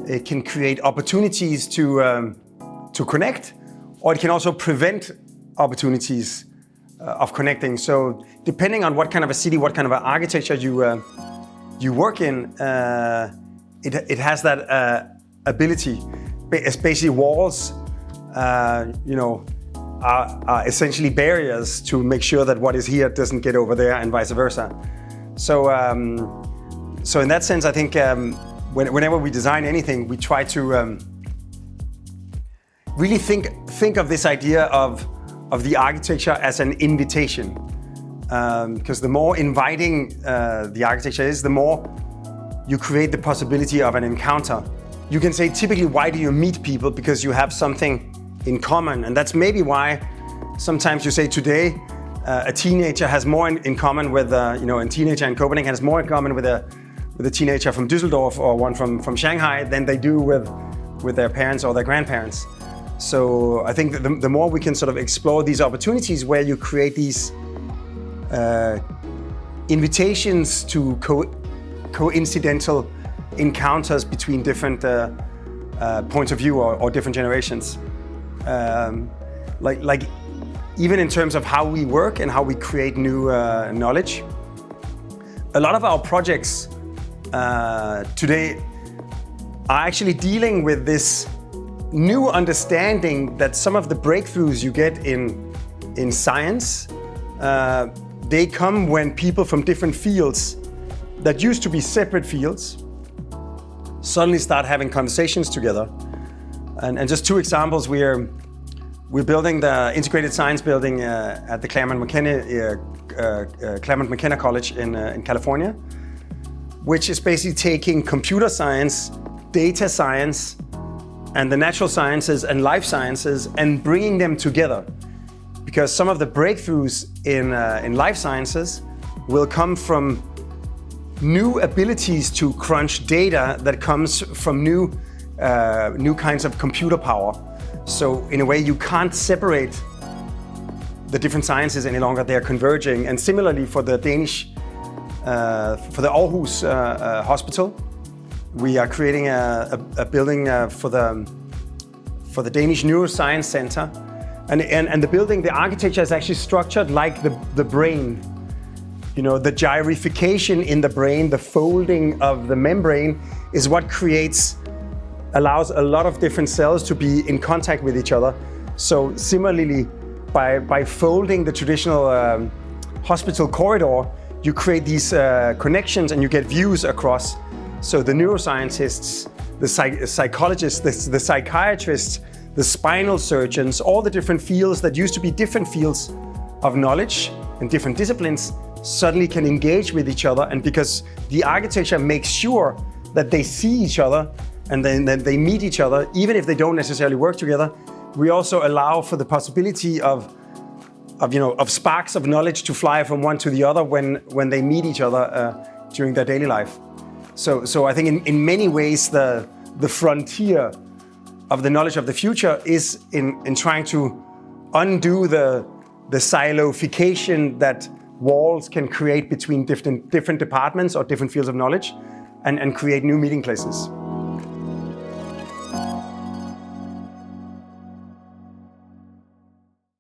It can create opportunities to connect, or it can also prevent opportunities of connecting. So depending on what kind of a city, what kind of an architecture you work in, it has that ability. Basically, walls, are essentially barriers to make sure that what is here doesn't get over there, and vice versa. So in that sense, I think whenever we design anything, we try to really think of this idea of the architecture as an invitation. Because the more inviting the architecture is, the more you create the possibility of an encounter. You can say, typically, why do you meet people? Because you have something in common. And that's maybe why sometimes you say today, a teenager has more in common with, a teenager in Copenhagen has more in common with a teenager from Düsseldorf or one from Shanghai than they do with their parents or their grandparents. So I think that the more we can sort of explore these opportunities where you create these invitations to coincidental encounters between different points of view or different generations. Like even in terms of how we work and how we create new knowledge. A lot of our projects today are actually dealing with this new understanding that some of the breakthroughs you get in science, they come when people from different fields that used to be separate fields suddenly start having conversations together. And just two examples, we're building the integrated science building at the Claremont McKenna College in California, which is basically taking computer science, data science, and the natural sciences and life sciences and bringing them together. Because some of the breakthroughs in life sciences will come from new abilities to crunch data that comes from new kinds of computer power. So in a way, you can't separate the different sciences any longer. They're converging. And similarly for the Danish, for the Aarhus hospital, we are creating a building for the Danish Neuroscience Center. And the building, the architecture is actually structured like the brain. The gyrification in the brain, the folding of the membrane is what allows a lot of different cells to be in contact with each other. So similarly, by folding the traditional hospital corridor, you create these connections and you get views across. So the neuroscientists, the psychologists, the psychiatrists, the spinal surgeons, all the different fields that used to be different fields of knowledge and different disciplines suddenly can engage with each other. And because the architecture makes sure that they see each other and then they meet each other, even if they don't necessarily work together, we also allow for the possibility of sparks of knowledge to fly from one to the other when they meet each other during their daily life. So I think in many ways the frontier of the knowledge of the future is in trying to undo the siloification that walls can create between different departments or different fields of knowledge and create new meeting places.